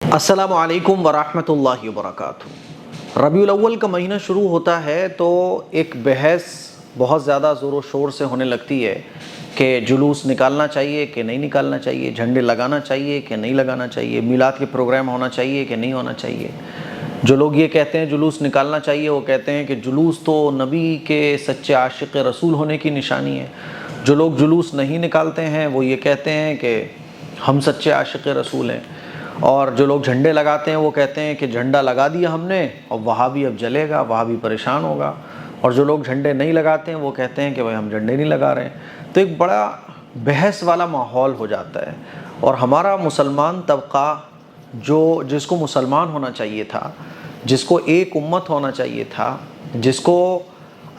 अस्सलामु अलैकुम वरहमतुल्लाहि वबरकातुहू। रबीउल अव्वल का महीना शुरू होता है तो एक बहस बहुत ज़्यादा ज़ोर शोर से होने लगती है कि जुलूस निकालना चाहिए कि नहीं निकालना चाहिए, झंडे लगाना चाहिए कि नहीं लगाना चाहिए, मिलाद के प्रोग्राम होना चाहिए कि नहीं होना चाहिए। जो लोग ये कहते हैं जुलूस निकालना चाहिए, वो कहते हैं कि जुलूस तो नबी के सच्चे आशिक़ रसूल होने की निशानी है। जो लोग जुलूस नहीं निकालते हैं वो ये कहते हैं कि हम सच्चे आशिक़ रसूल हैं। और जो लोग झंडे लगाते हैं वो कहते हैं कि झंडा लगा दिया हमने और वहाँ भी अब जलेगा, वहाँ भी परेशान होगा। और जो लोग झंडे नहीं लगाते हैं वो कहते हैं कि भाई हम झंडे नहीं लगा रहे हैं। तो एक बड़ा बहस वाला माहौल हो जाता है। और हमारा मुसलमान तबका जिसको मुसलमान होना चाहिए था, जिसको एक उम्मत होना चाहिए था, जिसको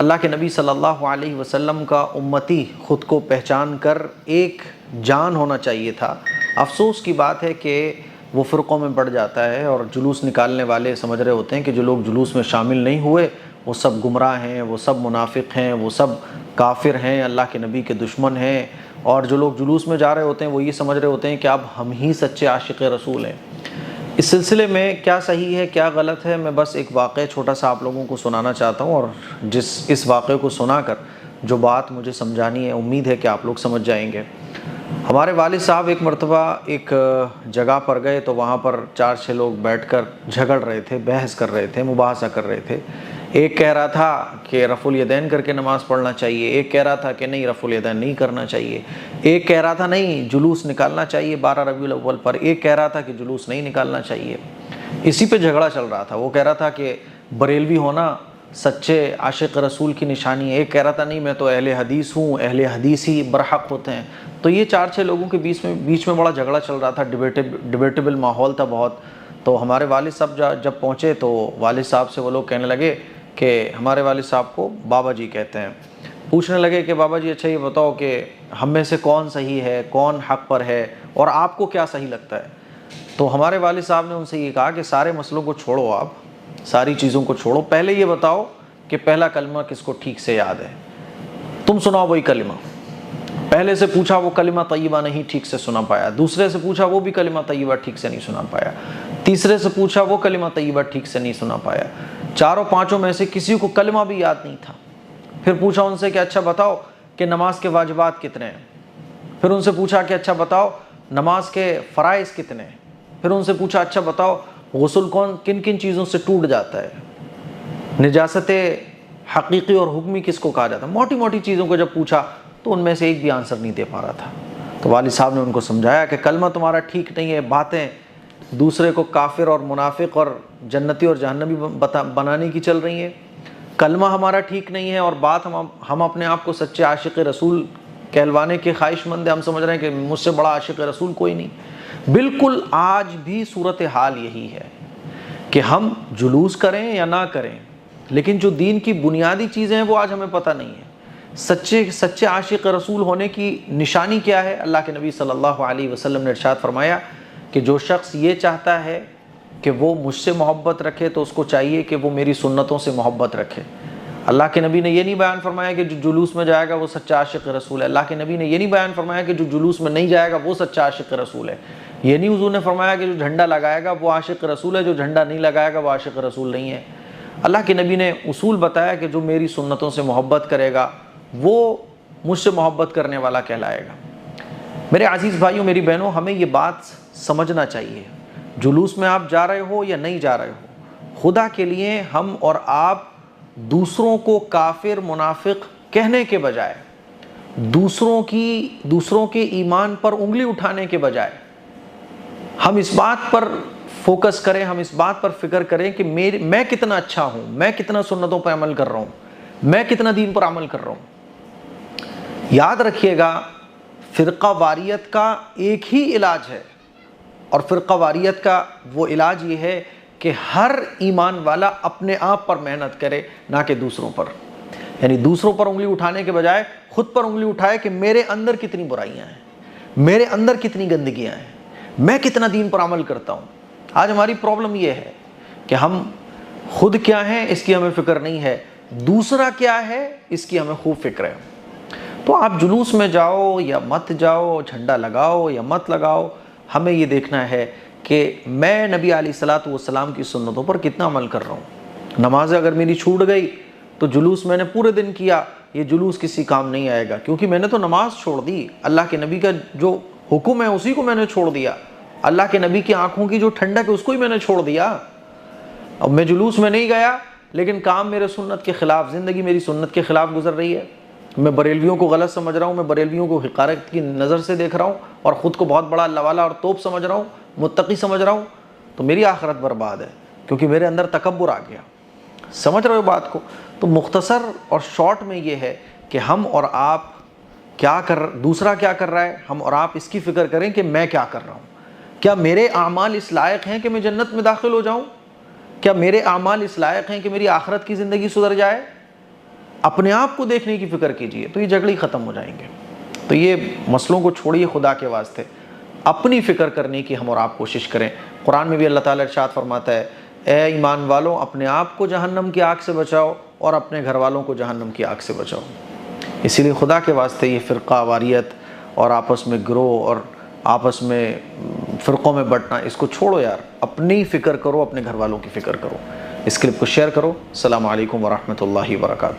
अल्लाह के नबी सल्लल्लाहु अलैहि वसल्लम का उम्मती ख़ुद को पहचान कर एक जान होना चाहिए था, अफसोस की बात है कि वो फ़िरक़ों में बढ़ जाता है। और जुलूस निकालने वाले समझ रहे होते हैं कि जो लोग जुलूस में शामिल नहीं हुए वो सब गुमराह हैं, वो सब मुनाफिक हैं, वो सब काफिर हैं, अल्लाह के नबी के दुश्मन हैं। और जो लोग जुलूस में जा रहे होते हैं वो ये समझ रहे होते हैं कि अब हम ही सच्चे आशिक़ रसूल हैं। इस सिलसिले में क्या सही है क्या गलत है, मैं बस एक वाक़या छोटा सा आप लोगों को सुनाना चाहता हूँ। और इस वाक़े को सुनाकर जो बात मुझे समझानी है, उम्मीद है कि आप लोग समझ जाएंगे। हमारे वालिद साहब एक मरतबा एक जगह पर गए तो वहाँ पर 4-6 लोग बैठकर झगड़ रहे थे, बहस कर रहे थे, मुबाहसा कर रहे थे। एक कह रहा था कि रफ़ुल यदैन करके नमाज़ पढ़ना चाहिए, एक कह रहा था कि नहीं रफ़ुल यदैन नहीं करना चाहिए, एक कह रहा था नहीं जुलूस निकालना चाहिए 12 रबीउल अव्वल पर, एक कह रहा था कि जुलूस नहीं निकालना चाहिए। इसी पे झगड़ा चल रहा था। वो कह रहा था कि बरेलवी होना सच्चे आशिक़ रसूल की निशानी है, एक कह रहा था नहीं मैं तो अहले हदीस हूँ, अहले हदीस ही बरहक होते हैं। तो ये 4-6 लोगों के बीच में बड़ा झगड़ा चल रहा था, डिबेटेबल माहौल था बहुत। तो हमारे वालिद साहब जब पहुँचे तो वालिद साहब से वो लोग कहने लगे कि हमारे वालिद साहब को बाबा जी कहते हैं, पूछने लगे कि बाबा जी अच्छा ये बताओ कि हम में से कौन सही है, कौन हक़ पर है और आपको क्या सही लगता है। तो हमारे वालिद साहब ने उनसे ये कहा कि सारे मसलों को छोड़ो, आप सारी चीज़ों को छोड़ो, पहले ये बताओ कि पहला कलमा किसको ठीक से याद है, तुम सुनाओ वही कलिमा। पहले से पूछा वो कलिमा तय्यबा नहीं ठीक से सुना पाया, दूसरे से पूछा वो भी कलिमा तय्यबा ठीक से नहीं सुना पाया, तीसरे से पूछा वो कलिमा तय्यबा ठीक से नहीं सुना पाया, चारों पांचों में से किसी को कलिमा भी याद नहीं था। फिर पूछा उनसे कि अच्छा बताओ कि नमाज के वाजिबात कितने हैं। फिर उनसे पूछा कि अच्छा बताओ नमाज के फ़राइज़ कितने हैं। फिर उनसे पूछा अच्छा बताओ गुस्ल किन किन चीज़ों से टूट जाता है, निजासत हकीकी और हुक्मी किसको कहा जाता है। मोटी मोटी चीज़ों को जब पूछा तो उनमें से एक भी आंसर नहीं दे पा रहा था। तो वालिद साहब ने उनको समझाया कि कलमा तुम्हारा ठीक नहीं है, बातें दूसरे को काफिर और मुनाफिक और जन्नती और जहन्नमी बनाने की चल रही हैं। कलमा हमारा ठीक नहीं है और बात हम अपने आप को सच्चे आशिक़ रसूल कहलवाने के ख्वाहिशमंद है। हम समझ रहे हैं कि मुझसे बड़ा आशिक़ रसूल कोई नहीं। बिल्कुल आज भी सूरत हाल यही है कि हम जुलूस करें या ना करें, लेकिन जो दीन की बुनियादी चीज़ें हैं वो आज हमें पता नहीं है। सच्चे आशिक़ रसूल होने की निशानी क्या है। अल्लाह के नबी सल्लल्लाहु अलैहि वसल्लम ने इरशाद फरमाया कि जो शख्स ये चाहता है कि वो मुझसे मोहब्बत रखे तो उसको चाहिए कि वो मेरी सुन्नतों से मोहब्बत रखे। अल्लाह के नबी ने ये नहीं बयान फरमाया कि जो जुलूस में जाएगा वो सच्चा आशिक़ रसूल है। अल्लाह के नबी ने ये नहीं बयान फरमाया कि जो जुलूस में नहीं जाएगा वो सच्चा आशिक़ रसूल है। ये नहीं हुज़ूर ने फरमाया कि जो झंडा लगाएगा वो आशिक़ रसूल है, जो झंडा नहीं लगाएगा वो आशिक़ रसूल नहीं है। अल्लाह के नबी ने उसूल बताया कि जो मेरी सुन्नतों से मोहब्बत करेगा वो मुझसे मोहब्बत करने वाला कहलाएगा। मेरे अजीज़ भाइयों मेरी बहनों, हमें ये बात समझना चाहिए, जुलूस में आप जा रहे हो या नहीं जा रहे हो, खुदा के लिए हम और आप दूसरों को काफिर मुनाफिक कहने के बजाय, दूसरों के ईमान पर उंगली उठाने के बजाय हम इस बात पर फोकस करें, हम इस बात पर फिक्र करें कि मैं कितना अच्छा हूँ, मैं कितना सुन्नतों पर अमल कर रहा हूँ, मैं कितना दीन पर अमल कर रहा हूँ। याद रखिएगा फ़िरक़ा वारियत का एक ही इलाज है, और फ़िरक़ा वारियत का वो इलाज ये है कि हर ईमान वाला अपने आप पर मेहनत करे, ना कि दूसरों पर। यानी दूसरों पर उंगली उठाने के बजाय खुद पर उंगली उठाए कि मेरे अंदर कितनी बुराइयां हैं, मेरे अंदर कितनी गंदगियां हैं, मैं कितना दीन पर अमल करता हूँ। आज हमारी प्रॉब्लम ये है कि हम खुद क्या हैं इसकी हमें फ़िक्र नहीं है, दूसरा क्या है इसकी हमें खूब फिक्र है। तो आप जुलूस में जाओ या मत जाओ, झंडा लगाओ या मत लगाओ, हमें ये देखना है کہ میں نبی علیہ الصلوۃ والسلام کی سنتوں پر کتنا عمل کر رہا ہوں. نماز اگر میری چھوٹ گئی تو جلوس میں نے پورے دن کیا، یہ جلوس کسی کام نہیں آئے گا، کیونکہ میں نے تو نماز چھوڑ دی. اللہ کے نبی کا جو حکم ہے اسی کو میں نے چھوڑ دیا. اللہ کے نبی کی آنکھوں کی جو ٹھنڈک ہے اس کو ہی میں نے چھوڑ دیا. اب میں جلوس میں نہیں گیا لیکن کام میرے سنت کے خلاف، زندگی میری سنت کے خلاف گزر رہی ہے. میں بریلویوں کو غلط سمجھ رہا ہوں، میں بریلویوں کو حقارت کی نظر سے دیکھ رہا ہوں اور خود کو بہت بڑا اللہ والا اور توپ سمجھ رہا ہوں، متقی سمجھ رہا ہوں، تو میری آخرت برباد ہے، کیونکہ میرے اندر تکبر آ گیا. سمجھ رہے ہو بات کو؟ تو مختصر اور شارٹ میں یہ ہے کہ ہم اور آپ دوسرا کیا کر رہا ہے، ہم اور آپ اس کی فکر کریں کہ میں کیا کر رہا ہوں. کیا میرے اعمال اس لائق ہیں کہ میں جنت میں داخل ہو جاؤں؟ کیا میرے اعمال اس لائق ہیں کہ میری آخرت کی زندگی سدھر جائے؟ اپنے آپ کو دیکھنے کی فکر کیجئے تو یہ جھگڑے ختم ہو جائیں گے. تو یہ مسئلوں کو چھوڑیے، خدا کے واسطے اپنی فکر کرنے کی ہم اور آپ کوشش کریں. قرآن میں بھی اللہ تعالیٰ ارشاد فرماتا ہے، اے ایمان والوں اپنے آپ کو جہنم کی آگ سے بچاؤ اور اپنے گھر والوں کو جہنم کی آگ سے بچاؤ. اسی لیے خدا کے واسطے یہ فرقہ واریت اور آپس میں گروہ اور آپس میں فرقوں میں بٹنا، اس کو چھوڑو یار. اپنی فکر کرو، اپنے گھر والوں کی فکر کرو. اس کلپ کو شیئر کرو. السلام علیکم ورحمۃ اللہ وبرکاتہ.